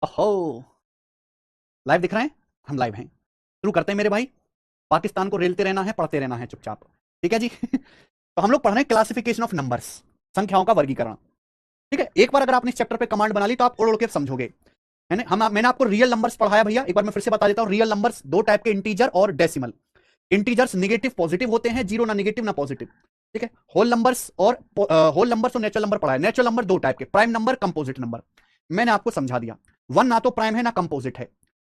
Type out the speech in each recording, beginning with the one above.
ओहो, लाइव दिख रहे हैं? हम लाइव हैं। शुरू करते हैं मेरे भाई। पाकिस्तान को रेलते रहना है, पढ़ते रहना है चुपचाप। ठीक है जी। तो हम लोग पढ़ रहे हैं क्लासिफिकेशन ऑफ नंबर्स, संख्याओं का वर्गीकरण। ठीक है, एक बार अगर आपने इस चैप्टर पे कमांड बना ली तो आप उड़ उड़ के समझोगे। मैंने आपको रियल नंबर्स पढ़ाया भैया, एक बार मैं फिर से बता देता हूं। रियल नंबर्स दो टाइप के, इंटीजर और डेसिमल। इंटीजर्स नेगेटिव पॉजिटिव होते हैं, जीरो ना नेगेटिव ना पॉजिटिव। ठीक है, होल नंबर्स और नेचुरल नंबर पढ़ा है। नेचुरल नंबर दो टाइप के, प्राइम नंबर, कंपोजिट नंबर। मैंने आपको समझा दिया। वन ना तो प्राइम है ना कंपोजिट है।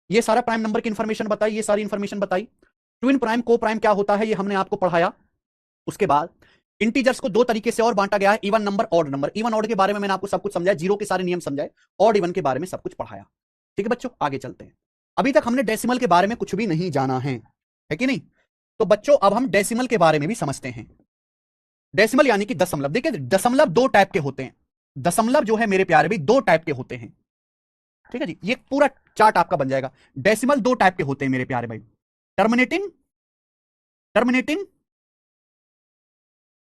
ये सारा प्राइम नंबर की इंफॉर्मेशन बताई, ये सारी इंफॉर्मेशन बताई। ट्विन प्राइम, को प्राइम क्या होता है ये हमने आपको पढ़ाया। उसके बाद इंटीजर्स को दो तरीके से और बांटा गया है, even number, odd number. Even odd के बारे में मैंने आपको सब कुछ समझाया, जीरो के सारे नियम समझाए, ऑड इवन के बारे में सब कुछ पढ़ाया। ठीक है बच्चों, आगे चलते हैं। अभी तक हमने डेसिमल के बारे में कुछ भी नहीं जाना है कि नहीं? तो बच्चों अब हम डेसिमल के बारे में भी समझते हैं। डेसिमल यानी कि दशमलव। देखिए, दशमलव दो टाइप के होते हैं। दशमलव जो है मेरे प्यारे भाई, दो टाइप के होते हैं। ठीक है जी, ये पूरा चार्ट आपका बन जाएगा। डेसिमल दो टाइप के होते हैं मेरे प्यारे भाई। टर्मिनेटिंग टर्मिनेटिंग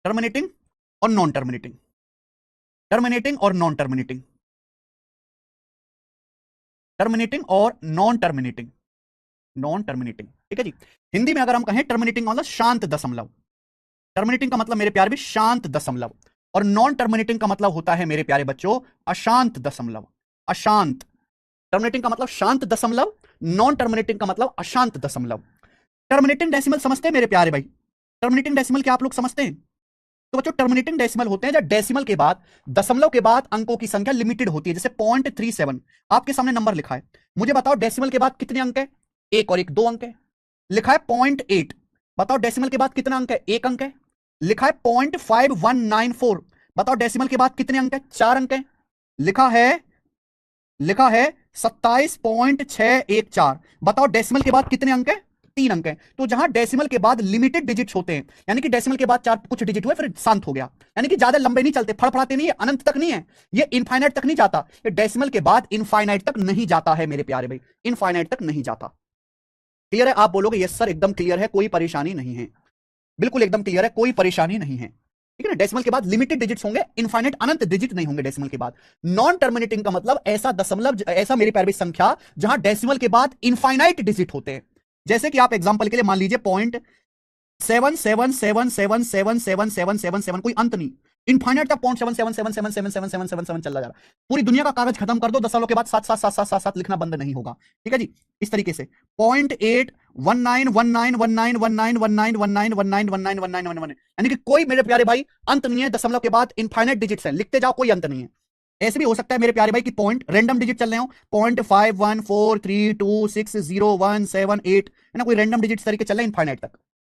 टर्मिनेटिंग और नॉन टर्मिनेटिंग। टर्मिनेटिंग और नॉन टर्मिनेटिंग। टर्मिनेटिंग और नॉन टर्मिनेटिंग। नॉन टर्मिनेटिंग, ठीक है जी। हिंदी में अगर हम कहें, टर्मिनेटिंग का मतलब शांत दशमलव। टर्मिनेटिंग का मतलब मेरे प्यारे भी शांत दशमलव। और नॉन टर्मिनेटिंग का मतलब होता है मेरे प्यारे बच्चों अशांत दशमलव। अशांत। टर्मिनेटिंग का मतलब शांत दशमलव, नॉन टर्मिनेटिंग का मतलब अशांत दशमलव। टर्मिनेटिंग डेसिमल समझते हैं मेरे प्यारे भाई? टर्मिनेटिंग डेसिमल क्या आप लोग समझते हैं? तो बच्चों टर्मिनेटिंग डेसिमल होते हैं जब डेसिमल के बाद, दशमलव के बाद अंकों की संख्या लिमिटेड होती है। जैसे 0.37 आपके सामने नंबर लिखा है, मुझे बताओ डेसिमल के बाद कितने अंक है? एक और एक, दो अंक है। लिखा है 0.8, बताओ डेसिमल के बाद कितना अंक है? एक अंक है। लिखा है 0.5194, बताओ डेसिमल के बाद कितने अंक है? चार अंक है। लिखा है लिखा है 27.614, बताओ डेसिमल के बाद कितने अंक है? तीन अंक है। तो जहां डेसिमल के बाद लिमिटेड डिजिट्स होते हैं, यानी कि डेसिमल के बाद चार कुछ डिजिट हुए फिर शांत हो गया, यानी कि ज्यादा लंबे नहीं चलते, फड़फड़ाते नहीं है, अनंत तक नहीं है, ये इनफाइनाइट तक नहीं जाता। ये डेसिमल के बाद इनफाइनाइट तक नहीं जाता है मेरे प्यारे भाई, इनफाइनाइट तक नहीं जाता। क्लियर है? आप बोलोगे यस सर एकदम क्लियर है, कोई परेशानी नहीं है। बिल्कुल एकदम क्लियर है, कोई परेशानी नहीं है। ठीक है ना, डेसिमल के बाद लिमिटेड डिजिट्स होंगे, इनफाइनाइट अनंत डिजिट नहीं होंगे डेसिमल के बाद। नॉन टर्मिनेटिंग का मतलब ऐसा दशमलव, ऐसा मेरी प्यारी संख्या जहां डेसिमल के बाद इनफाइनाइट डिजिट होते हैं। जैसे कि आप एग्जांपल के लिए मान लीजिए 0.7777777777, कोई अंत नहीं, इनफाइनाइट तक 0.7777777777 चला जा रहा है। पूरी दुनिया का कागज खत्म कर दो, दशमलव के बाद सात सात सात सात सात सात लिखना बंद नहीं होगा। ठीक है जी, इस तरीके से 0.8191919191919191919, यानी कि कोई मेरे प्यारे भाई अंत नहीं है, दशमलव के बाद इनफाइनाइट डिजिट्स है, लिखते जाओ, कोई अंत नहीं है। ऐसे भी हो सकता है मेरे प्यारे भाई कि पॉइंट रैंडम डिजिट चल रहे हो, 0.5143260178, है ना, कोई रैंडम डिजिट तरीके चल रहे हैं इनफाइनाइट तक।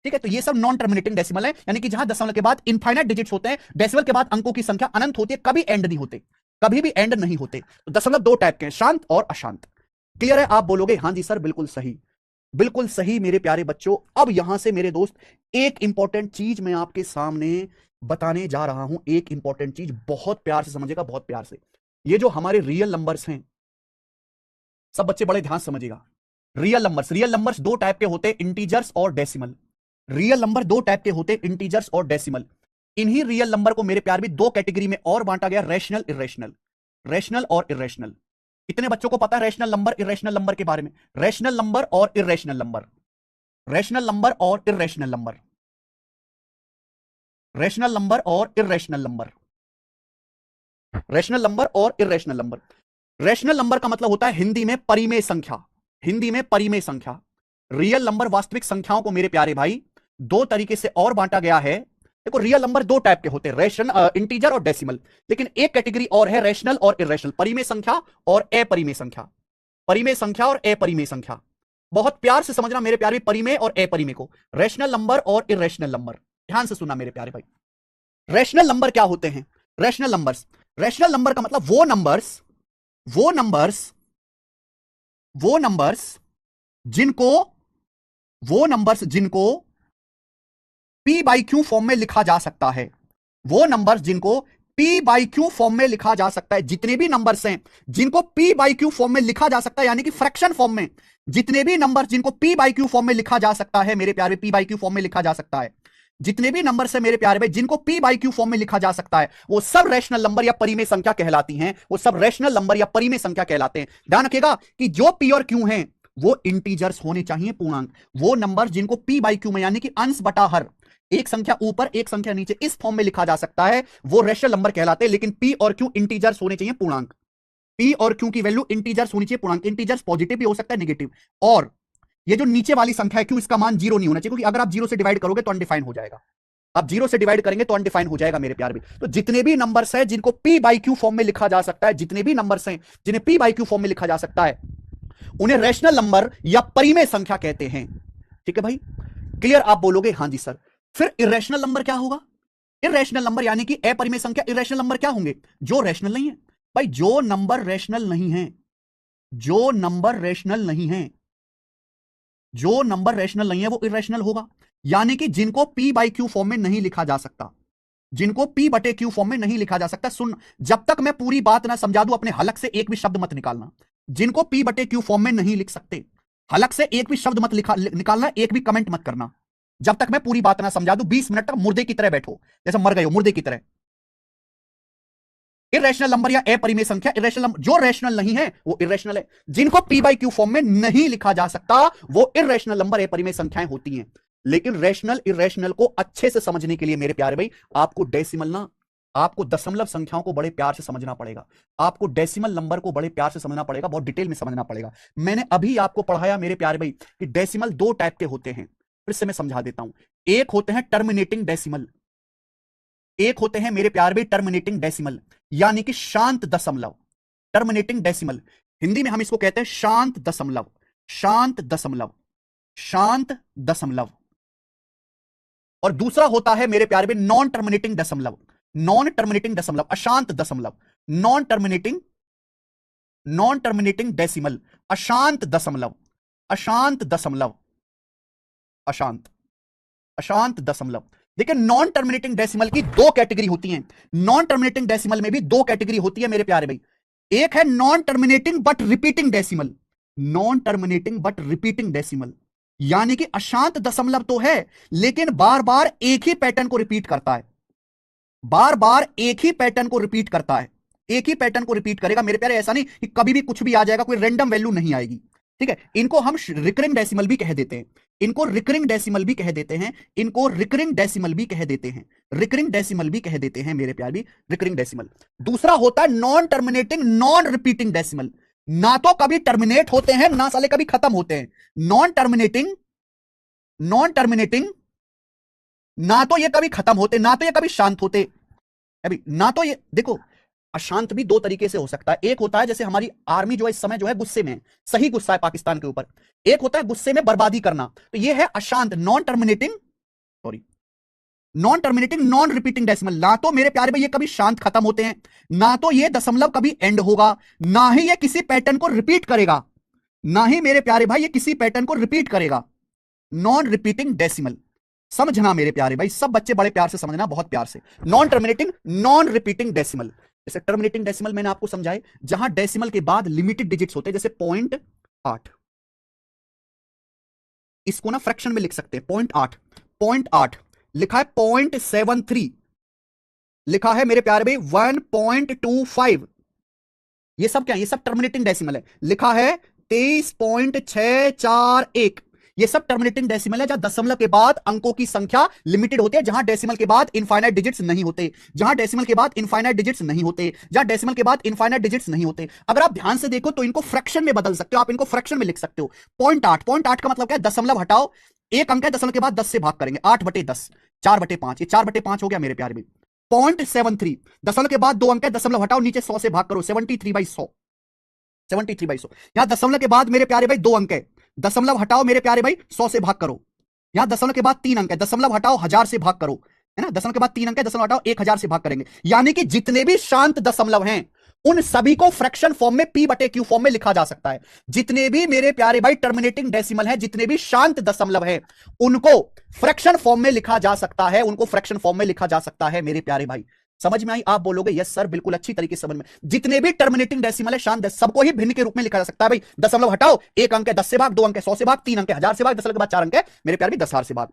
ठीक है, तो ये सब नॉन टर्मिनेटिंग डेसिमल है, यानी कि जहां दशमलव के बाद इनफाइनाइट डिजिट्स होते हैं, डेसिमल के बाद अंकों की संख्या अनंत होती है, कभी एंड नहीं होते, कभी भी एंड नहीं होते। तो दशमलव दो टाइप के हैं, शांत और अशांत। क्लियर है? आप बोलोगे हाँ जी सर बिल्कुल सही, बिल्कुल सही मेरे प्यारे बच्चों। अब यहां से मेरे दोस्त एक इंपॉर्टेंट चीज मैं आपके सामने बताने जा रहा हूं, एक इंपॉर्टेंट चीज, बहुत प्यार से समझेगा, बहुत प्यार से। ये जो हमारे रियल नंबर्स हैं, सब बच्चे बड़े ध्यान से समझिएगा। रियल नंबर्स दो टाइप के होते हैं, इंटीजर्स और डेसिमल। रियल नंबर दो टाइप के होते हैं, इंटीजर्स और डेसिमल। इन्हीं रियल नंबर को मेरे प्यार भी दो कैटेगरी में और बांटा गया, रैशनल इरेशनल। रैशनल और इरेशनल। कितने बच्चों को पता है रैशनल नंबर इरेशनल नंबर के बारे में? रैशनल नंबर और इरेशनल नंबर। रैशनल नंबर और इरेशनल नंबर। रैशनल नंबर और इरेशनल नंबर। रैशनल नंबर और इरेशनल नंबर। रैशनल नंबर का मतलब होता है हिंदी में परिमेय संख्या। हिंदी में परिमेय संख्या। रियल नंबर वास्तविक संख्याओं को मेरे प्यारे भाई दो तरीके से और बांटा गया है। देखो, रियल नंबर दो टाइप के होते हैं, रैशनल, इंटीजर और डेसिमल। लेकिन एक कैटेगरी और है, रैशनल और इरेशनल, परिमेय संख्या और अपरिमेय संख्या। परिमेय संख्या और अपरिमेय संख्या। बहुत प्यार से समझना मेरे प्यारे, परिमेय और अपरिमेय को, रैशनल नंबर और इरेशनल नंबर। ध्यान से सुनना मेरे प्यारे भाई। रैशनल नंबर क्या होते हैं? रैशनल नंबर्स, रैशनल नंबर का मतलब वो नंबर्स, वो नंबर्स वो नंबर्स जिनको वो नंबर्स जिनको पी बाई क्यू फॉर्म में लिखा जा सकता है। वो नंबर्स जिनको पी बाई क्यू फॉर्म में लिखा जा सकता है। जितने भी नंबर्स हैं जिनको पी बाई क्यू फॉर्म में लिखा जा सकता है, यानी कि फ्रैक्शन फॉर्म में, जितने भी नंबर्स जिनको पी बाई क्यू फॉर्म में लिखा जा सकता है मेरे प्यारे, पी बाई क्यू फॉर्म में लिखा जा सकता है, जितने भी नंबर है मेरे प्यारे भाई जिनको पी बाई क्यू फॉर्म में लिखा जा सकता है वो सब रैशनल नंबर या परिमेय संख्या कहलाती हैं, वो सब रैशनल नंबर या परिमेय संख्या कहलाते हैं। ध्यान रखिएगा कि जो पी और क्यू हैं वो इंटीजर्स होने चाहिए, पूर्णांक। वो नंबर जिनको पी बाई क्यू में यानी कि अंश बटा हर, एक संख्या ऊपर एक संख्या नीचे, इस फॉर्म में लिखा जा सकता है वो रैशनल नंबर कहलाते हैं। लेकिन पी और क्यू इंटीजर्स होने चाहिए, पूर्णांक। पी और क्यू की वैल्यू इंटीजर्स होनी चाहिए, पूर्णांक। इंटीजर्स पॉजिटिव भी हो सकता है, नेगेटिव। और ये जो नीचे वाली संख्या है क्यू, इसका मान जीरो नहीं होना चाहिए, क्योंकि अगर आप जीरो से डिवाइड करोगे तो अनडिफाइन हो जाएगा। आप जीरो से डिवाइड करेंगे तो अनडिफाइन हो जाएगा मेरे प्यार भी। तो जितने भी नंबर्स हैं जिनको पी बाई क्यू फॉर्म में लिखा जा सकता है, जितने भी नंबर्स हैं जिन्हें पी बाई क्यू फॉर्म में लिखा जा सकता है, उन्हें रैशनल नंबर या परिमेय संख्या कहते हैं। ठीक है भाई, क्लियर? आप बोलोगे हां जी सर। फिर इरेशनल नंबर क्या होगा? इरेशनल नंबर यानी कि अपरिमेय संख्या। इरेशनल नंबर क्या होंगे? जो रैशनल नहीं है। भाई जो नंबर रैशनल नहीं है, जो नंबर रैशनल नहीं है, जो नंबर रैशनल नहीं है वो इरेशनल होगा। यानी कि जिनको पी बाई क्यू फॉर्म में नहीं लिखा जा सकता, जिनको पी बटे क्यू फॉर्म में नहीं लिखा जा सकता। सुन, जब तक मैं पूरी बात ना समझा दूं अपने हलक से एक भी शब्द मत निकालना। जिनको पी बटे क्यू फॉर्म में नहीं लिख सकते, हलक से एक भी शब्द मत निकालना, एक भी कमेंट मत करना जब तक मैं पूरी बात ना समझा दूं। 20 मिनट तक मुर्दे की तरह बैठो, जैसे मर गए हो, मुर्दे की तरह। इरेशनल नंबर या अपरिमेय संख्या, इरेशनल नंबर जो रैशनल नहीं है वो इरेशनल है। जिनको पी बाई क्यू फॉर्म में नहीं लिखा जा सकता वो इरेशनल नंबर, अपरिमेय संख्याएं होती हैं। लेकिन रैशनल इरेशनल को अच्छे से समझने के लिए मेरे प्यारे भाई आपको डेसिमल ना, आपको दशमलव संख्याओं को बड़े प्यार से समझना पड़ेगा। आपको डेसिमल नंबर को बड़े प्यार से समझना पड़ेगा, बहुत डिटेल में समझना पड़ेगा। मैंने अभी आपको पढ़ाया मेरे प्यारे भाई कि डेसिमल दो टाइप के होते हैं। फिर से मैं समझा देता हूं। एक होते हैं टर्मिनेटिंग डेसिमल, एक होते हैं मेरे प्यारे भाई टर्मिनेटिंग डेसिमल, यानी कि शांत दशमलव। टर्मिनेटिंग डेसिमल, हिंदी में हम इसको कहते हैं शांत दशमलव, शांत दशमलव, शांत दशमलव। और दूसरा होता है मेरे प्यारे भाई नॉन टर्मिनेटिंग दशमलव, नॉन टर्मिनेटिंग दशमलव, अशांत दशमलव, non terminating, non terminating decimal, अशांत दशमलव, अशांत दशमलव, अशांत, अशांत दशमलव। देखिए नॉन टर्मिनेटिंग डेसिमल की दो कैटेगरी होती हैं। नॉन टर्मिनेटिंग डेसिमल में भी दो कैटेगरी होती है मेरे प्यारे भाई। एक है non terminating but repeating decimal, non terminating but repeating decimal, यानी कि अशांत दशमलव तो है लेकिन बार बार एक ही पैटर्न को रिपीट करता है, बार बार एक ही पैटर्न को रिपीट करता है, एक ही पैटर्न को रिपीट करेगा मेरे प्यारे। ऐसा नहीं कि कभी भी कुछ भी आ जाएगा, कोई रैंडम वैल्यू नहीं आएगी। ठीक है, इनको हम रिकरिंग डेसिमल भी कह देते हैं, इनको रिकरिंग डेसिमल भी कह देते हैं, इनको रिकरिंग डेसिमल भी कह देते हैं, रिकरिंग डेसिमल भी कह देते हैं मेरे प्यारे, रिकरिंग डेसिमल। दूसरा होता है non terminating non repeating decimal, ना तो कभी टर्मिनेट होते हैं ना साले कभी खत्म होते हैं। नॉन टर्मिनेटिंग, नॉन टर्मिनेटिंग, ना तो ये कभी खत्म होते ना तो ये कभी शांत होते। अभी ना तो ये देखो, अशांत भी दो तरीके से हो सकता है। एक होता है जैसे हमारी आर्मी जो है इस समय जो है गुस्से में, सही गुस्सा है पाकिस्तान के ऊपर। एक होता है गुस्से में बर्बादी करना, तो ये है अशांत, non terminating, sorry, non terminating non repeating decimal. ना तो मेरे प्यारे भाई ये कभी शांत खत्म होते हैं, ना तो ये दशमलव कभी एंड होगा, ना ही ये किसी पैटर्न को रिपीट करेगा, ना ही मेरे प्यारे भाई ये किसी पैटर्न को रिपीट करेगा। नॉन रिपीटिंग डेसिमल, समझना मेरे प्यारे भाई, सब बच्चे बड़े प्यार से समझना, बहुत प्यार से। Non terminating non repeating decimal, जैसे टर्मिनेटिंग डेसिमल मैंने आपको समझाए जहां डेसिमल के बाद लिमिटेड डिजिट्स होते हैं, जैसे 0.8, इसको ना फ्रैक्शन में लिख सकते हैं 0.8, 0.8 लिखा है, 0.73 लिखा है मेरे प्यारे भाई, 1.25, ये सब क्या है? ये सब टर्मिनेटिंग डेसिमल है। लिखा है 23.641, ये सब टर्मिनेटिंग डेसिमल है जहां दशमलव के बाद अंकों की संख्या लिमिटेड होती है, जहां डेसिमल के बाद इनफाइनाइट डिजिट्स नहीं होते, जहां डेसिमल के बाद इनफाइनाइट डिजिट्स नहीं होते, जहां डेसिमल के बाद इनफाइनाइट डिजिट्स नहीं होते। अगर आप ध्यान से देखो तो इनको फ्रैक्शन में बदल सकते हो, आप इनको फ्रैक्शन में लिख सकते हो। 0.8, 0.8 का मतलब क्या है? दशमलव हटाओ, एक अंक है, दशमलव के बाद 10 से भाग करेंगे, 8/10, 4/5, ये 4/5 हो गया मेरे प्यारे भाई। 0.73, दशमलव के बाद दो अंक है, दशमलव हटाओ, नीचे 100 से भाग करो, 73/100, 73/100। यहां दशमलव के बाद मेरे प्यारे भाई दो अंक है, दशमलव हटाओ मेरे प्यारे भाई, 100 से भाग करो। यहां दशमलव के बाद तीन अंक है, दशमलव हटाओ, 1000 से भाग करो, है ना? दशमलव के बाद तीन अंक है, दशमलव हटाओ, 1000 से भाग करेंगे। यानी कि जितने भी शांत दशमलव हैं उन सभी को फ्रैक्शन फॉर्म में पी बटे क्यू फॉर्म में लिखा जा सकता है। जितने भी मेरे प्यारे भाई टर्मिनेटिंग डेसिमल है, जितने भी शांत दशमलव है, उनको फ्रैक्शन फॉर्म में लिखा जा सकता है, उनको फ्रैक्शन फॉर्म में लिखा जा सकता है मेरे प्यारे भाई। समझ में आई? आप बोलोगे यस सर, बिल्कुल अच्छी तरीके से समझ में। जितने भी टर्मिनेटिंग डेसिमल है शांत, सबको ही भिन्न के रूप में लिखा जा सकता है भाई। दशमलव हटाओ, एक अंक है 10 से भाग, दो अंक है 100 से भाग, तीन अंक है 1000 से भाग, दशमलव के बाद चार अंक है मेरे प्यारे भी 10,000 से भाग।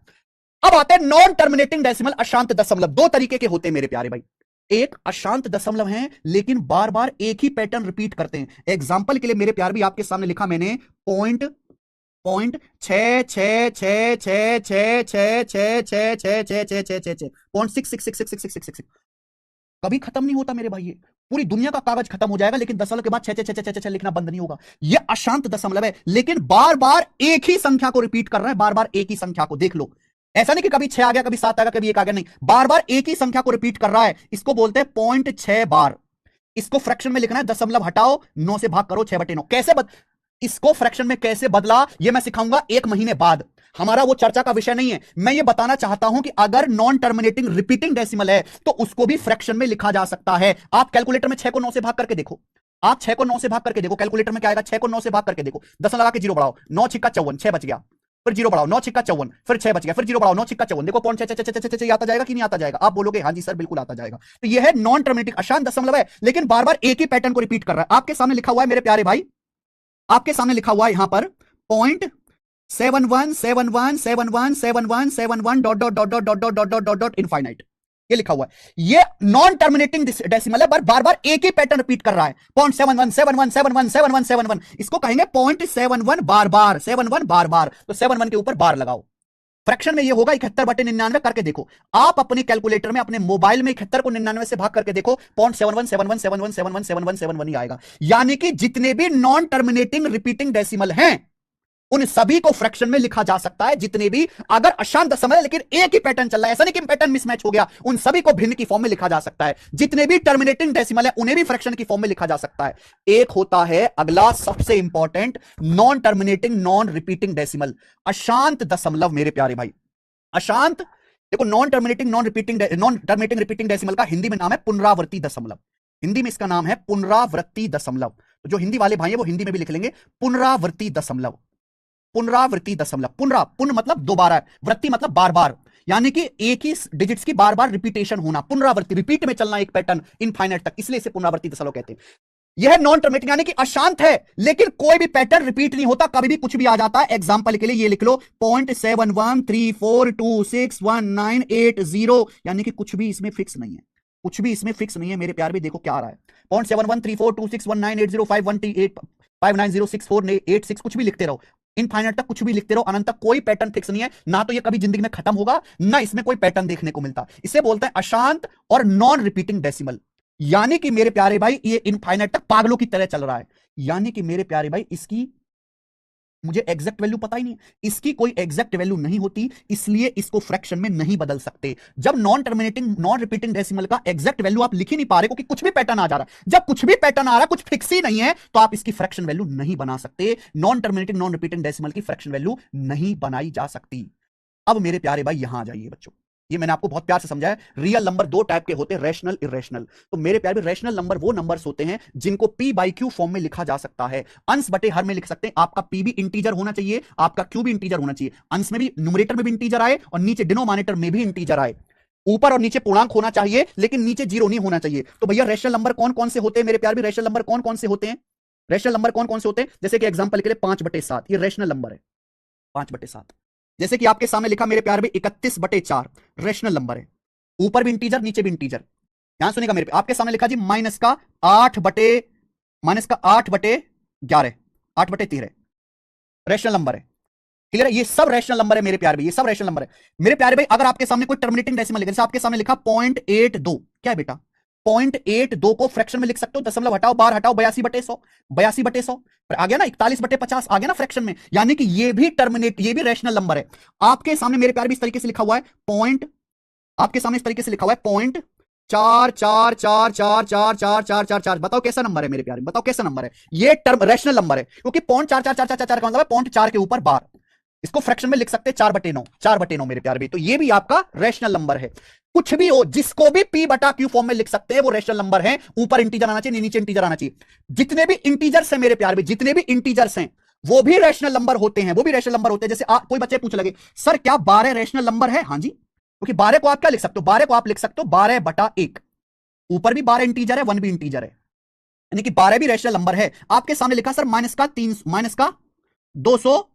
अब आते हैं नॉन टर्मिनेटिंग डेसिमल, अशांत दशमलव। दो तरीके के होते हैं मेरे प्यारे भाई। एक अशांत दशमलव हैं लेकिन बार बार एक ही पैटर्न रिपीट करते हैं। एग्जांपल के लिए मेरे प्यार भी आपके सामने लिखा मैंने पॉइंट पॉइंट छ छ छ छ छ छ छ छ छ छ छ छ छ छ point six six six six six six six कभी खत्म नहीं होता मेरे भाई। ये पूरी दुनिया का कागज खत्म हो जाएगा लेकिन दशमलव के बाद छह छह छह छह छह लिखना बंद नहीं होगा। ये अशांत दशमलव है लेकिन बार बार एक ही संख्या को रिपीट कर रहा है, बार बार एक ही संख्या को। देख लो, ऐसा नहीं कि कभी 6 आ गया, कभी 7 आ गया, कभी 1 आ गया, नहीं, बार बार एक ही संख्या को रिपीट कर रहा है। इसको बोलते हैं 0.6 बार। इसको फ्रैक्शन में लिखना है, दशमलव हटाओ 9 से भाग करो 6/9। कैसे इसको फ्रैक्शन में कैसे बदला ये मैं सिखाऊंगा 1 महीने बाद। हमारा वो चर्चा का विषय नहीं है। मैं ये बताना चाहता हूं कि अगर नॉन टर्मिनेटिंग रिपीटिंग डेसिमल है तो उसको भी फ्रैक्शन में लिखा जा सकता है। आप कैलकुलेटर में 6 को 9 से भाग करके देखो, आप 6 को 9 से भाग करके देखो, कैलकुलेटर में क्या आएगा, 6 को 9 से भाग करके देखो, 10 लगा के 0 बढ़ाओ, 9 छिक्का 54, 6 बच गया, फिर 0 बढ़ाओ, 9 छिक्का 54, फिर 6 बच गया, फिर 0 बढ़ाओ, 9 छिक्का 54, देखो पॉइंट 6 आता जाएगा कि नहीं आता जाएगा। आप बोलोगे हाँ जी सर बिल्कुल आता जाएगा। तो यह है नॉन टर्मिनेटिंग अशांत दशमलव है लेकिन बार बार एक ही पैटर्न को रिपीट कर रहा है। आपके सामने लिखा हुआ है मेरे प्यारे भाई, आपके सामने लिखा हुआ है यहां पर 0.7171717171 dot dot dot dot dot dot dot dot dot infinite, ये लिखा हुआ है। ये नॉन टर्मिनेटिंग डेसिमल है, बार बार एक ही पैटर्न रिपीट कर रहा है। 0.7171717171, इसको कहेंगे 0.71 बार बार, 71 बार बार। तो 71 के ऊपर बार लगाओ। फ्रैक्शन में ये होगा 71/99 करके देखो। आप अपने कैलकुलेटर में, अपने मोबाइल में 71 को 99 से भाग करके देखो, 0.717171717171 ही आएगा। यानी कि जितने भी नॉन टर्मिनेटिंग रिपीटिंग डेसिमल हैं उन सभी को फ्रैक्शन में लिखा जा सकता है। जितने भी, अगर अशांत दशमलव है लेकिन एक ही पैटर्न चल रहा है, ऐसा नहीं कि पैटर्न मिसमैच हो गया, उन सभी को भिन्न की फॉर्म में लिखा जा सकता है। जितने भी टर्मिनेटिंग डेसिमल है उन्हें भी फ्रैक्शन की फॉर्म में लिखा जा सकता है। एक होता है अगला सबसे important, non terminating non repeating decimal, अशांत दशमलव मेरे प्यारे भाई। अशांत, देखो non terminating non terminating repeating decimal का हिंदी में नाम है पुनरावर्ती दशमलव। हिंदी में इसका नाम है पुनरावर्ती दशमलव। तो जो हिंदी वाले भाई है वो हिंदी में भी लिख लेंगे पुनरावर्ती दशमलव। पुनरावृत्ति दशमलव, पुन मतलब दोबारा, वृत्ति मतलब बार बार, यानी कि एक ही डिजिट्स की बार बार रिपीटेशन होना, पुनरावृत्ति, रिपीट में चलना एक पैटर्न इनफाइनाइट तक, इसलिए इसे पुनरावृत्ति दशमलव कहते हैं। यह नॉन टर्मिनेटिंग यानी कि अशांत है लेकिन कोई भी पैटर्न रिपीट नहीं होता, कभी भी कुछ भी आ जाता है। एग्जांपल के लिए ये लिख लो 0.7134261980, यानी कि कुछ भी इसमें फिक्स नहीं है, कुछ भी इसमें फिक्स नहीं है मेरे प्यार भी। देखो क्या आ रहा है, 0.71342619805198064896, कुछ भी लिखते रहो, इनफाइनाइट तक कुछ भी लिखते रहो, अनंत तक, कोई पैटर्न फिक्स नहीं है। ना तो ये कभी जिंदगी में खत्म होगा, ना इसमें कोई पैटर्न देखने को मिलता। इसे बोलते हैं अशांत और नॉन रिपीटिंग डेसिमल। यानी कि मेरे प्यारे भाई ये इनफाइनाइट तक पागलों की तरह चल रहा है। यानी कि मेरे प्यारे भाई इसकी मुझे एग्जैक्ट वैल्यू पता ही नहीं, इसकी कोई एग्जैक्ट वैल्यू नहीं होती, इसलिए इसको फ्रैक्शन में नहीं बदल सकते। जब non terminating non repeating decimal का एग्जैक्ट वैल्यू आप लिख ही नहीं पा रहे क्योंकि कुछ भी पैटर्न आ जा रहा है, जब कुछ भी पैटर्न आ रहा है, कुछ फिक्स ही नहीं है, तो आप इसकी फ्रैक्शन वैल्यू नहीं बना सकते। Non terminating non repeating decimal की फ्रैक्शन वैल्यू नहीं बनाई जा सकती। अब मेरे प्यारे भाई यहां आ जाइए बच्चों, ये मैंने आपको बहुत प्यार से समझाया। रियल नंबर दो टाइप के होते हैं, रैशनल, इरेशनल। तो मेरे प्यारे रेशनल नंबर वो नंबर्स होते हैं जिनको पी बाई क्यू फॉर्म में लिखा जा सकता है। अंश बटे हर में लिख सकते हैं। आपका पी भी इंटीजर होना चाहिए, आपका क्यू भी इंटीजर होना चाहिए। अंश में भी, न्यूमरेटर में भी इंटीजर आए और नीचे डिनोमिनेटर में भी इंटीजर आए। ऊपर और नीचे पूर्णांक होना चाहिए लेकिन नीचे जीरो नहीं होना चाहिए। तो भैया रेशनल नंबर कौन कौन से होते हैं मेरे प्यार भी? रेशनल नंबर कौन कौन से होते हैं? रेशनल नंबर कौन कौन से होते हैं? जैसे कि एग्जांपल के लिए 5/7, ये रेशनल नंबर है, 5/7। जैसे कि आपके सामने लिखा मेरे प्यार भी 31/4 रेशनल नंबर है, ऊपर भी इंटीजर नीचे भी इंटीजर। यहां सुनिएगा मेरे पे, आपके सामने लिखा जी -8/11, 8/13 रेशनल नंबर है। क्लियर है? ये सब रेशनल नंबर है मेरे प्यार भाई, ये सब रेशनल नंबर है मेरे प्यारे भाई। अगर आपके सामने कोई टर्मिनेटिंग डेसिमल लिखा, जैसे आपके सामने लिखा 0.82, क्या है बेटा 0.82 को फ्रैक्शन में लिख सकते हो, दशमलव हटाओ, बार हटाओ, 82/100, 82/100 आ गया ना, 41/50 आ गया ना फ्रैक्शन में। यानी कि ये भी टर्मिनेट, ये भी रेशनल नंबर है। आपके सामने मेरे प्यार भी इस तरीके से लिखा हुआ है पॉइंट, आपके सामने इस तरीके से लिखा हुआ है 0.44444444, बताओ कैसा नंबर है मेरे प्यारे, बताओ कैसा नंबर है? ये टर्म रेशनल नंबर है क्योंकि 0.444444 का मतलब है 0.4 के ऊपर बार। इसको फ्रैक्शन में लिख सकते हैं 4/9, 4/9 मेरे प्यारे भी। तो ये भी आपका रेशनल नंबर है। कुछ भी हो, जिसको भी p बटा क्यू फॉर्म में लिख सकते हैं, वो रेशनल नंबर है। ऊपर इंटीजर आना चाहिए, नीचे इंटीजर आना चाहिए। जितने भी इंटीजर्स हैं मेरे प्यारे भी, जितने भी इंटीजर्स हैं वो भी रेशनल नंबर होते हैं, वो भी रेशनल नंबर होते हैं। जैसे कोई बच्चे पूछ लगे सर क्या 12 रेशनल नंबर है? हाँ जी, क्योंकि 12 को आप क्या लिख सकते हो, 12 को आप लिख सकते हो 12/1। ऊपर भी 12 इंटीजर है, 1 भी इंटीजर है, यानी कि 12 भी रेशनल नंबर है। आपके सामने लिखा सर -3 -200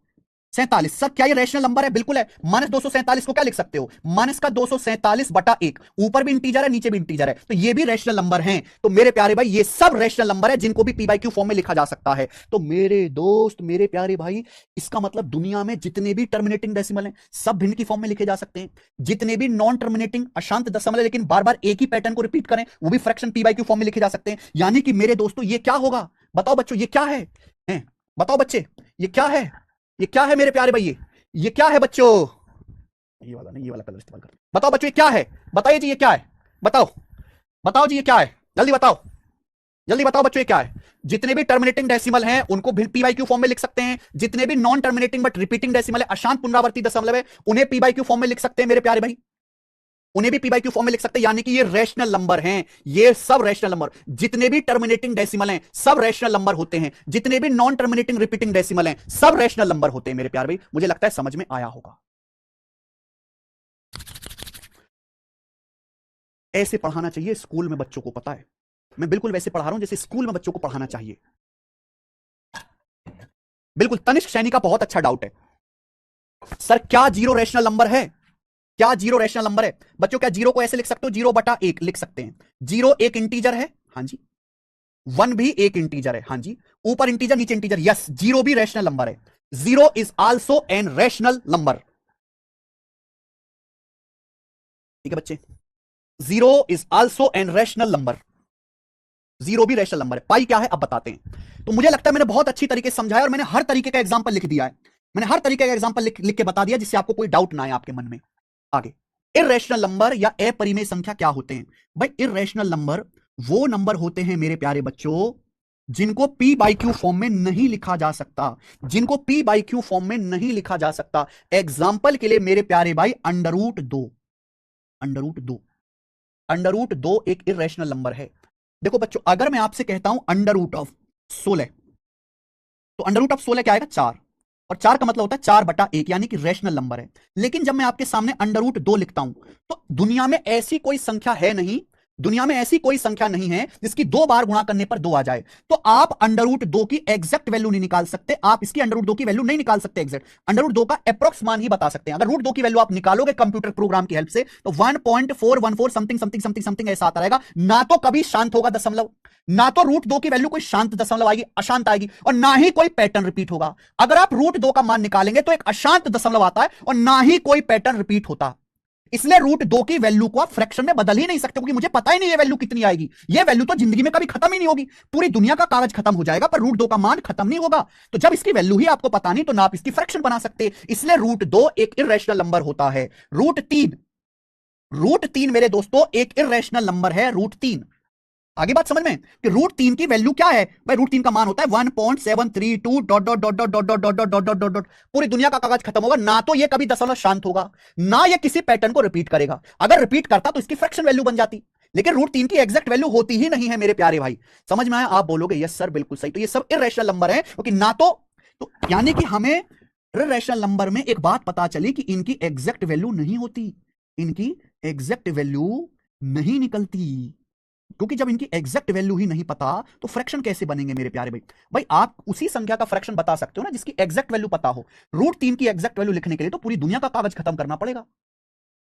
47। सर क्या ये रैशनल नंबर है? बिल्कुल है। -247 को क्या लिख सकते हो? माइनस का 247/1। ऊपर भी इंटीजर है, नीचे भी इंटीजर है, तो ये भी रैशनल नंबर हैं। तो मेरे प्यारे भाई ये सब रैशनल नंबर है जिनको भी पी बाई क्यू फॉर्म में लिखा जा सकता है। तो मेरे दोस्त, मेरे प्यारे भाई, इसका मतलब दुनिया में जितने भी टर्मिनेटिंग डेसिमल हैं सब भिन्न की फॉर्म में लिखे जा सकते हैं। जितने भी नॉन टर्मिनेटिंग अशांत दशमलव लेकिन बार बार एक ही पैटर्न को रिपीट करें वो भी fraction P by Q form में लिखे जा सकते हैं। यानी कि मेरे दोस्तों ये क्या होगा? बताओ बच्चों, ये क्या है? बताओ बच्चे, ये क्या है? ये क्या है मेरे प्यारे भाई? ये क्या है बच्चों? ये वाला नहीं, ये वाला कलर इस्तेमाल कर। बताओ बच्चों ये क्या है? बताइए जी ये क्या है? बताओ, बताओ जी ये क्या है? जल्दी बताओ, जल्दी बताओ बच्चों ये क्या है? जितने भी टर्मिनेटिंग डेसिमल हैं उनको पी बाई क्यू फॉर्म में लिख सकते हैं। जितने भी non terminating but repeating decimal है, अशांत पुनरावर्ती दशमलव है, उन्हें पी बाई क्यू फॉर्म में लिख सकते हैं मेरे प्यारे भाई। उन्हें भी पी बाई क्यू फॉर्म में लिख सकते हैं। यानी कि ये रैशनल नंबर हैं, ये सब रैशनल नंबर। जितने भी टर्मिनेटिंग डेसिमल हैं सब रैशनल नंबर होते हैं। जितने भी नॉन टर्मिनेटिंग रिपीटिंग डेसिमल हैं सब रैशनल नंबर होते हैं मेरे प्यारे भाई। मुझे लगता है समझ में आया होगा। ऐसे पढ़ाना चाहिए स्कूल में बच्चों को, पता है मैं बिल्कुल वैसे पढ़ा रहा हूं जैसे स्कूल में बच्चों को पढ़ाना चाहिए। बिल्कुल। तनिष्क सैनी का बहुत अच्छा डाउट है, सर क्या जीरो रैशनल नंबर है? क्या जीरो रैशनल नंबर है? बच्चों क्या जीरो को ऐसे लिख सकते हो? 0/1 लिख सकते हैं। जीरो एक इंटीजर है, हाँ जी। 1 भी एक इंटीजर है, हाँ जी। ऊपर इंटीजर नीचे इंटीजर, यस। जीरो भी रैशनल नंबर है। Zero is also an rational number. ठीक है बच्चे, zero is also an rational number. Zero भी रैशनल नंबर है। पाई क्या है अब बताते हैं। तो मुझे लगता है मैंने बहुत अच्छी तरीके से समझाया और मैंने हर तरीके का एग्जांपल लिख दिया है। मैंने हर तरीके का एग्जांपल लिख के बता दिया जिससे आपको कोई डाउट ना आए आपके मन में। आगे, इर्रेशनल नंबर या अपरिमेय संख्या क्या होते हैं? भाई इर्रेशनल नंबर वो नंबर होते हैं मेरे प्यारे बच्चों जिनको पी बाई क्यू फॉर्म में नहीं लिखा जा सकता। जिनको पी बाई क्यू फॉर्म में नहीं लिखा जा सकता। एग्जाम्पल के लिए मेरे प्यारे भाई √2। √2 एक इर्रेशनल नंबर है। देखो बच्चों, अगर मैं आपसे कहता हूं √16, तो √16 क्या आएगा? 4। और 4 का मतलब होता है 4/1, यानी कि रैशनल नंबर है। लेकिन जब मैं आपके सामने √2 लिखता हूं तो दुनिया में ऐसी कोई संख्या है नहीं, दुनिया में ऐसी कोई संख्या नहीं है जिसकी 2 बार गुणा करने पर 2 आ जाए। तो आप √2 की एग्जैक्ट वैल्यू नहीं निकाल सकते। आप इसकी √2 की वैल्यू नहीं निकाल सकते एग्जैक्ट। √2 का अप्रोक्स मान ही बता सकते हैं। अगर √2 की वैल्यू आप निकालोगे कंप्यूटर प्रोग्राम की हेल्प से तो 1.414 समथिंग समथिंग समथिंग समथिंग ऐसा आता रहेगा। ना तो कभी शांत होगा दशमलव, ना तो √2 की वैल्यू कोई शांत दशमलव आएगी, अशांत आएगी, और ना ही कोई पैटर्न रिपीट होगा। अगर आप √2 का मान निकालेंगे तो एक अशांत दशमलव आता है और ना ही कोई पैटर्न रिपीट होता। इसलिए √2 की वैल्यू को आप फ्रैक्शन में बदल ही नहीं सकते, क्योंकि मुझे पता ही नहीं ये वैल्यू कितनी आएगी। ये वैल्यू तो जिंदगी में कभी खत्म ही नहीं होगी। पूरी दुनिया का कागज खत्म हो जाएगा पर √2 का मान खत्म नहीं होगा। तो जब इसकी वैल्यू ही आपको पता नहीं तो ना आप इसकी फ्रैक्शन बना सकते। इसलिए √2 एक इर्रेशनल नंबर होता है। √3 मेरे दोस्तों एक इर्रेशनल नंबर है। √3, आगे बात समझ में कि √3 की वैल्यू क्या है? भाई √3 का मान होता है 1.732 dot dot dot dot dot dot dot dot dot dot dot. पूरी दुनिया का कागज खत्म होगा। ना तो ये कभी दशमलव शांत होगा, ना ये किसी पैटर्न को रिपीट करेगा। अगर रिपीट करता तो इसकी फ्रैक्शन वैल्यू बन जाती, लेकिन √3 की एग्जैक्ट वैल्यू होती ही नहीं है मेरे प्यारे भाई। समझ में आया? आप बोलोगे यस सर बिल्कुल सही। तो ये सब इर्रेशनल नंबर है, क्योंकि ना तो यानी कि हमें इर्रेशनल नंबर में एक बात पता चली कि इनकी एग्जैक्ट वैल्यू नहीं होती, इनकी एग्जैक्ट वैल्यू नहीं निकलती। क्योंकि जब इनकी एग्जैक्ट वैल्यू ही नहीं पता तो फ्रैक्शन कैसे बनेंगे मेरे प्यारे भाई? भाई आप उसी संख्या का फ्रैक्शन बता सकते हो ना जिसकी एग्जैक्ट वैल्यू पता हो। √3 की एग्जैक्ट वैल्यू लिखने के लिए तो पूरी दुनिया का कागज खत्म करना पड़ेगा,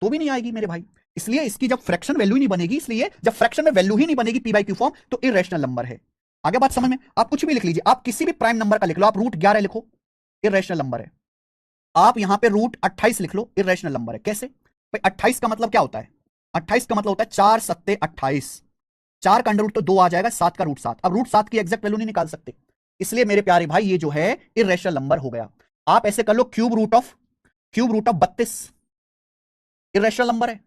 तो भी नहीं आएगी मेरे भाई। इसलिए इसकी जब फ्रैक्शन वैल्यू नहीं बनेगी, इसलिए जब फ्रैक्शन में वैल्यू ही नहीं बनेगी पी बाई क्यू फॉर्म, तो इर्रेशनल नंबर है। आगे बात समझ में? आप कुछ भी लिख लीजिए, आप किसी भी प्राइम नंबर का लिख लो, आप √11 लिखो, इर्रेशनल नंबर है। आप यहां पे √28 लिख लो, इर्रेशनल नंबर है। कैसे भाई? 28 का मतलब क्या होता है? 28 का मतलब होता है 4 सत्ते 28। 4 का अंडर रूट तो 2 आ जाएगा, 7 का √7। अब √7 की एग्जैक्ट वैल्यू नहीं निकाल सकते, इसलिए मेरे प्यारे भाई ये जो है इर्रेशनल नंबर हो गया। आप ऐसे कर लो, cube root of 32 irrational number है।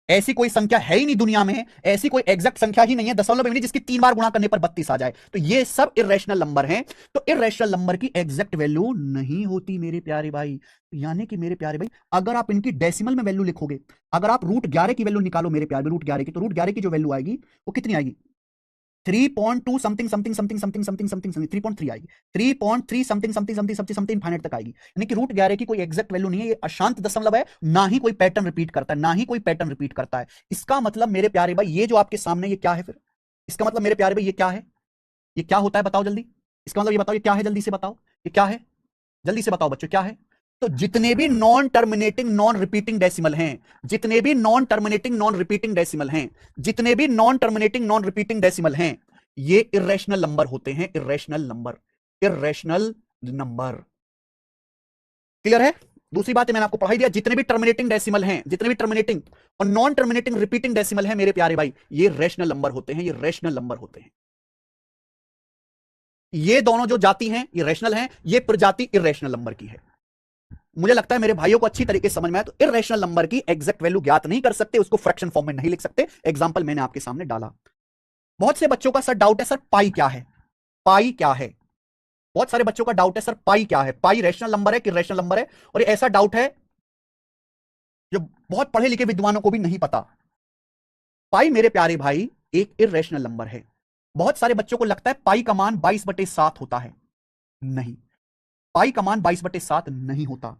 ऐसी कोई संख्या है ही नहीं दुनिया में, ऐसी कोई एग्जैक्ट संख्या ही नहीं है, दशमलव में नहीं, जिसकी 3 बार गुणा करने पर 32 आ जाए। तो ये सब इर्रेशनल नंबर हैं। तो इर्रेशनल नंबर की एग्जैक्ट वैल्यू नहीं होती मेरे प्यारे भाई। यानी कि मेरे प्यारे भाई अगर आप इनकी डेसिमल में वैल्यू लिखोगे, अगर आप √11 की वैल्यू निकालो मेरे प्यारे √11 की, तो √11 की जो वैल्यू आएगी वो कितनी आएगी? 3.2 something something something something something something 3.3 आएगी। 3.3 something something something something something infinite तक आएगी। यानी कि √11 की कोई एग्जैक्ट वैल्यू नहीं है, ये अशांत दशमलव है, ना ही कोई पैटर्न रिपीट करता है, ना ही कोई पैटर्न रिपीट करता है। इसका मतलब मेरे प्यारे भाई ये जो आपके सामने ये क्या है फिर? इसका मतलब मेरे प्यारे भाई ये क्या है? ये क्या होता है बताओ जल्दी? इसका मतलब ये बताओ ये क्या है, जल्दी से बताओ ये क्या है? जल्दी से बताओ बच्चों क्या है। तो जितने भी non terminating non repeating decimal हैं, जितने भी non terminating non repeating decimal हैं, जितने भी non terminating non repeating decimal हैं, ये इरेशनल नंबर होते हैं। Irrational number, irrational number. Clear है। दूसरी बात है, मैंने आपको पढ़ाई दिया, जितने भी टर्मिनेटिंग डेसिमल हैं, जितने भी टर्मिनेटिंग और नॉन टर्मिनेटिंग रिपीटिंग डेसिमल हैं मेरे प्यारे भाई, ये रेशनल नंबर होते हैं, ये रेशनल नंबर होते हैं। ये दोनों जो जाति हैं ये रेशनल हैं, ये प्रजाति इरेशनल नंबर की है। मुझे लगता है मेरे भाइयों को अच्छी तरीके से समझ में आया। तो इरेशनल नंबर की एग्जैक्ट वैल्यू ज्ञात नहीं कर सकते, उसको फ्रैक्शन फॉर्म में नहीं लिख सकते। एग्जांपल मैंने आपके सामने डाला। बहुत से बच्चों का सर डाउट है, सर पाई क्या है, पाई क्या है। बहुत सारे बच्चों का डाउट है सर पाई क्या है, पाई रैशनल नंबर है कि इरेशनल नंबर है। और ये ऐसा डाउट है जो बहुत पढ़े लिखे विद्वानों को भी नहीं पता। पाई मेरे प्यारे भाई एक इरेशनल नंबर है। बहुत सारे बच्चों को लगता है पाई का मान 22/7 होता है। नहीं, पाई का मान 22/7 नहीं होता।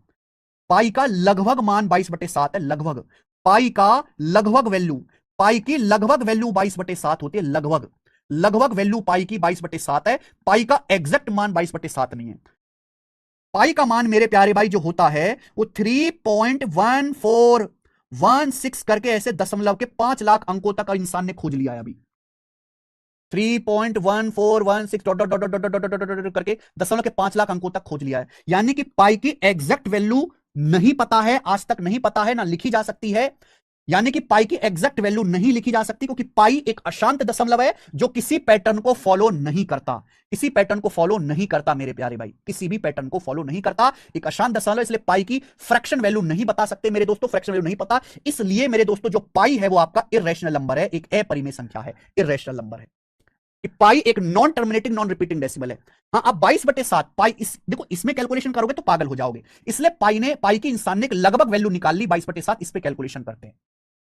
पाई का लगभग मान 22/7 है, लगभग। पाई का लगभग वैल्यू, पाई की लगभग वैल्यू 22/7 होती है, लगभग। लगभग वैल्यू पाई की 22/7 है। पाई का एग्जैक्ट मान 22/7 नहीं है। पाई का मान मेरे प्यारे भाई जो होता है वो 3.1416 करके ऐसे दशमलव के 5 लाख अंकों तक इंसान ने खोज लिया है अभी। 3.1416 dot dot dot dot dot dot dot करके दशमलव के 5 लाख अंकों तक खोज लिया है। यानी कि पाई की एग्जैक्ट वैल्यू नहीं पता है, आज तक नहीं पता है, ना लिखी जा सकती है। यानी कि पाई की एग्जैक्ट वैल्यू नहीं लिखी जा सकती, क्योंकि पाई एक अशांत दशमलव है जो किसी पैटर्न को फॉलो नहीं करता। किसी पैटर्न को फॉलो नहीं करता मेरे प्यारे भाई, किसी भी पैटर्न को फॉलो नहीं करता, एक अशांत दशमलव। इसलिए पाई की फ्रैक्शन वैल्यू नहीं बता सकते मेरे दोस्तों, फ्रैक्शन वैल्यू नहीं पता। इसलिए मेरे दोस्तों जो पाई है वो आपका इरेशनल नंबर है, एक अपरिमेय संख्या है, इरेशनल नंबर है। पाई एक non terminating non repeating decimal है। हाँ, आप 22/7 पाई देखो इसमें कैलकुलेशन करोगे तो पागल हो जाओगे। इसलिए पाई की इंसान ने एक लगभग वैल्यू निकाल ली 22/7, इस पे कैलकुलेशन करते हैं।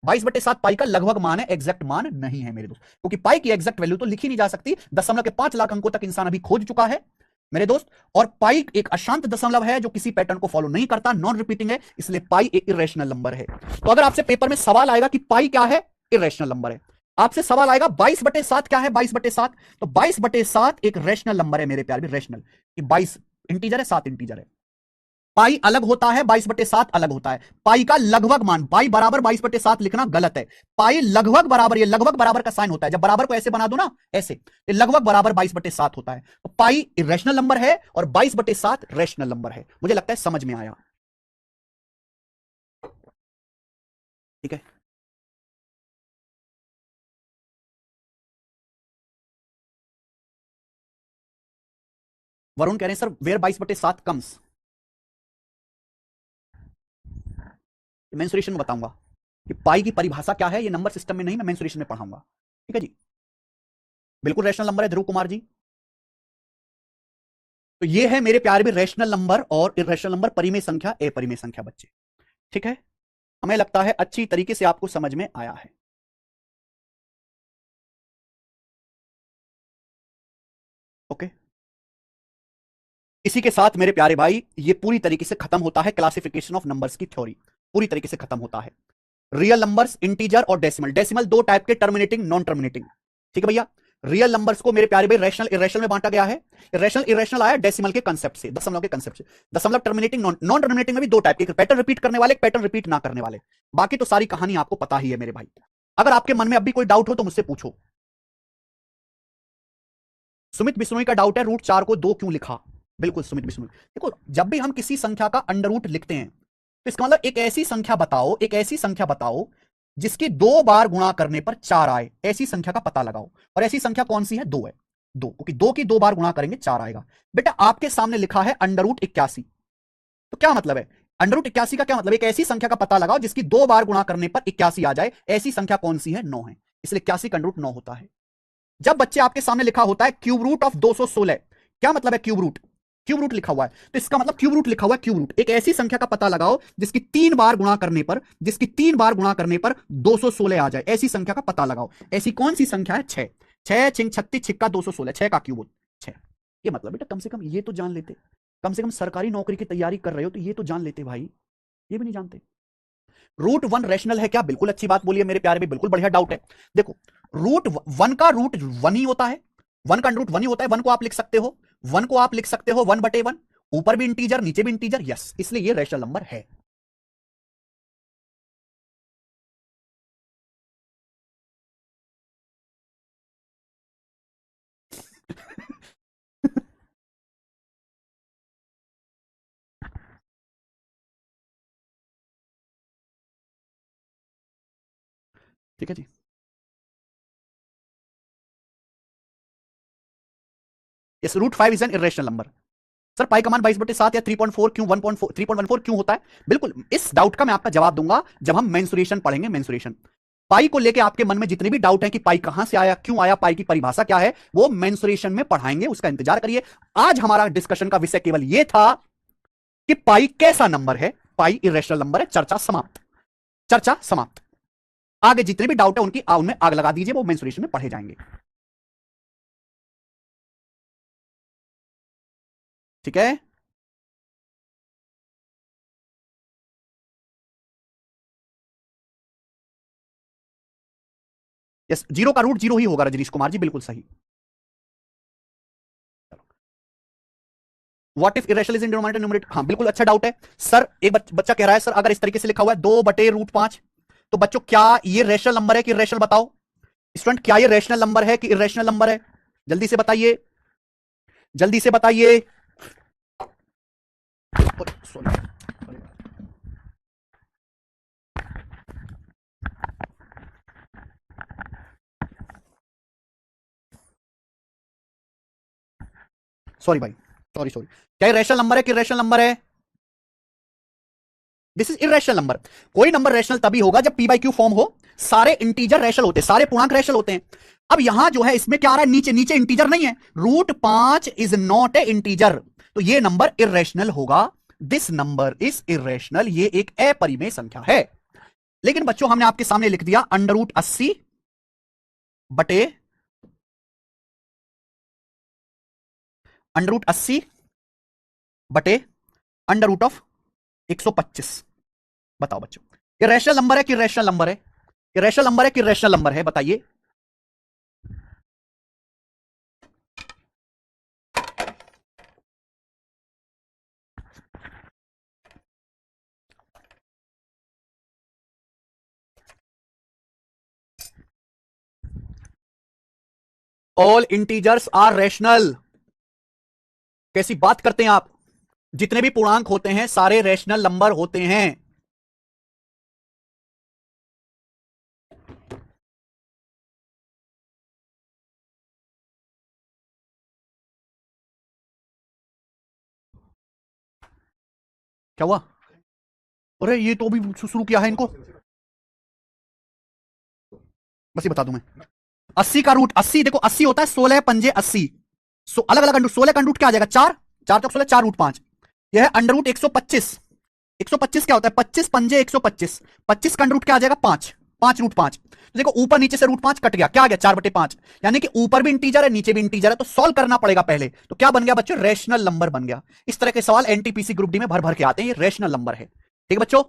22/7 पाई का लगभग मान है, एग्जैक्ट मान नहीं है मेरे दोस्त, क्योंकि पाई की एग्जैक्ट वैल्यू तो लिखी नहीं जा सकती। दशमलव के 5 लाख अंकों तक इंसान अभी खोज चुका है मेरे दोस्त। और पाई एक अशांत दशमलव है जो किसी पैटर्न को फॉलो नहीं करता, नॉन रिपीटिंग है, इसलिए पाई एक इरेशनल नंबर है। तो अगर आपसे पेपर में सवाल आएगा कि पाई क्या है, इरेशनल नंबर है। आपसे सवाल आएगा 22/7 क्या है, 22/7, तो 22/7 एक रेशनल नंबर है मेरे प्यार भी, रेशनल। 22 इंटीजर है, 7 इंटीजर है। पाई अलग होता है, 22/7 अलग होता है। पाई का लगभग मान, पाई बराबर 22/7 लिखना गलत है। पाई लगभग बराबर, ये लगभग बराबर का साइन होता है, जब बराबर को ऐसे बना दो ना, ऐसे, ये लगभग बराबर 22/7 होता है। तो पाई इरेशनल नंबर है और 22/7 रेशनल नंबर है। मुझे लगता है समझ में आया। ठीक है। वरुण कह रहे हैं सर वेयर 22/7 कम्स, मेंसुरेशन में बताऊंगा कि पाई की परिभाषा क्या है। ये नंबर सिस्टम में नहीं, मैं मेंसुरेशन में पढ़ाऊंगा। ठीक है जी, बिल्कुल रैशनल नंबर है ध्रुव कुमार जी। तो ये है मेरे प्यारे भी रैशनल नंबर और इरेशनल नंबर, परिमेय संख्या, अपरिमेय संख्या बच्चे। ठीक है, हमें लगता है अच्छी तरीके से आपको समझ में आया है। ओके, इसी के साथ मेरे प्यारे भाई ये पूरी तरीके से खत्म होता है क्लासिफिकेशन ऑफ नंबर्स की थ्योरी, पूरी तरीके से खत्म होता है। रियल नंबर्स, इंटीजर और डेसिमल। डेसिमल दो टाइप के, टर्मिनेटिंग नॉन टर्मिनेटिंग। ठीक है भैया। रियल नंबर्स को मेरे प्यारे भाई रैशनल इरेशनल में बांटा गया है। रैशनल इरेशनल आया डेसिमल के कांसेप्ट से, दशमलव के कांसेप्ट से। दशमलव टर्मिनेटिंग नॉन टर्मिनेटिंग में भी दो टाइप के, पैटर्न रिपीट करने वाले, पैटर्न रिपीट ना करने वाले। बाकी तो सारी कहानी आपको पता ही है मेरे भाई। अगर आपके मन में अभी कोई डाउट हो तो मुझसे पूछो। सुमित बिश्नोई का डाउट है √4 को 2 क्यों लिखा। बिल्कुल सुमित बिश्नोई, देखो जब भी हम किसी संख्या का अंडर रूट लिखते हैं तो इसका मतलब एक ऐसी संख्या बताओ, एक ऐसी संख्या बताओ जिसकी 2 बार गुणा करने पर 4 आए, ऐसी संख्या का पता लगाओ। और ऐसी संख्या कौन सी है, 2 है। 2, क्योंकि 2 की 2 बार गुणा करेंगे 4 आएगा। बेटा आपके सामने लिखा है √81, तो क्या मतलब है √81 का क्या मतलब, एक ऐसी संख्या का पता लगाओ जिसकी 2 बार गुणा करने पर 81 आ जाए। ऐसी संख्या कौन सी है, 9 है, इसलिए 81 का अंडर रूट 9 होता है। जब बच्चे आपके सामने लिखा होता है क्यूब रूट ऑफ 216, क्या मतलब है क्यूब रूट, क्यूब रूट लिखा हुआ है तो इसका मतलब क्यूब रूट लिखा हुआ है, क्यूब रूट एक ऐसी संख्या का पता लगाओ जिसकी 3 बार गुणा करने पर, जिसकी 3 बार गुणा करने पर 216 आ जाए। ऐसी संख्या का पता लगाओ। ऐसी कौन सी संख्या है, 6। 6 छिंग 36 छिक्का 216, 6 का क्यूब 6। ये मतलब बेटा कम से कम ये तो जान लेते, कम से कम सरकारी नौकरी की तैयारी कर रहे हो तो ये तो जान लेते भाई, ये भी नहीं जानते। √1 रैशनल है क्या, बिल्कुल अच्छी बात बोली है मेरे प्यारे में, बिल्कुल बढ़िया डाउट है। देखो √1 का रूट 1 ही होता है, 1 का रूट 1 ही होता है। 1 को आप लिख सकते हो, 1 को आप लिख सकते हो 1/1, ऊपर भी इंटीजर नीचे भी इंटीजर, यस, इसलिए ये रैशनल नंबर है। ठीक है जी। Yes, √5 is an irrational number. Sir pi कमान 22/7 या 3.4 क्यों 1.4 3.14 क्यों होता है? बिल्कुल, इस डाउट का मैं आपका जवाब दूंगा जब हम मेंसुरेशन पढ़ेंगे। मेंसुरेशन पाई को लेके आपके मन में जितने भी डाउट हैं कि पाई कहां से आया, क्यों आया, पाई की परिभाषा क्या है, वो मेंसुरेशन में पढ़ाएंगे, उसका इंतजार करिए। आज हमारा डिस्कशन का विषय केवल यह था कि पाई कैसा नंबर है, पाई इरेशनल नंबर है। चर्चा समाप्त, चर्चा समाप्त। आगे जितने भी डाउट है उनकी उनमें आग लगा दीजिए, वो मेंसुरेशन में पढ़े जाएंगे। ठीक है। यस, जीरो का रूट जीरो ही होगा रजनीश कुमार जी, बिल्कुल सही। What if irrational is in denominator numerator? हाँ बिल्कुल, अच्छा डाउट है सर। एक बच्चा कह रहा है सर अगर इस तरीके से लिखा हुआ है 2/√5, तो बच्चों क्या ये रेशनल नंबर है कि इरेशनल? बताओ स्टूडेंट, क्या ये रेशनल नंबर है कि इरेशनल नंबर है? जल्दी से बताइए, जल्दी से बताइए। सॉरी भाई, सॉरी सॉरी। क्या ये रेशनल नंबर है कि इरेशनल नंबर है? This is irrational number. कोई नंबर रेशनल तभी होगा जब p बाई क्यू फॉर्म हो, सारे इंटीजर रेशनल होते हैं, सारे पूर्णांक रेशनल होते हैं। अब यहां जो है इसमें क्या आ रहा है, नीचे नीचे इंटीजर नहीं है। √5 इज नॉट ए इंटीजर, तो ये नंबर इरेशनल होगा। दिस नंबर इज इरेशनल, ये एक अपरिमेय संख्या है। लेकिन बच्चों हमने आपके सामने लिख दिया √80 बटे √80 बटे √125। बताओ बच्चों, ये रैशनल नंबर है कि रैशनल नंबर है? ये रैशनल नंबर है कि रैशनल नंबर है? बताइए। All integers are rational. कैसी बात करते हैं आप? जितने भी पूर्णांक होते हैं सारे रैशनल नंबर होते हैं। क्या हुआ? अरे ये तो अभी शुरू किया है इनको, बस ये बता दूं मैं। 80 का रूट 80, देखो 80 होता है 16 पंजे 80, अलग अलग अंडरूट। 16 का अंडरूट क्या आ जाएगा? 4, 4 चौक 16, 4√5। यह है अंडरूट 125। 125 क्या होता है? 25 पंजे 125। 25 का अंडरूट क्या आ जाएगा? 5, 5√5। तो देखो ऊपर नीचे से √5 कट गया, क्या आ गया? 4/5। यानी कि ऊपर भी इंटीजर है नीचे भी इंटीजर है, तो सॉल्व करना पड़ेगा पहले। तो क्या बन गया बच्चों? रैशनल नंबर बन गया। इस तरह के सवाल एनटीपीसी ग्रुप डी में भर भर के आते हैं, ये रैशनल नंबर है। ठीक है बच्चों,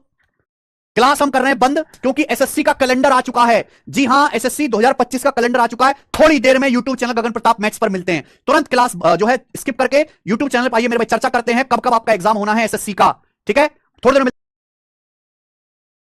क्लास हम कर रहे हैं बंद क्योंकि एसएससी का कैलेंडर आ चुका है। जी हां, एसएससी 2025 का कैलेंडर आ चुका है। थोड़ी देर में यूट्यूब चैनल गगन प्रताप मैथ्स पर मिलते हैं। तुरंत क्लास जो है स्किप करके यूट्यूब चैनल पर आइए, मेरे भाई चर्चा करते हैं कब कब आपका एग्जाम होना है एसएससी का। ठीक है, थोड़ी देर में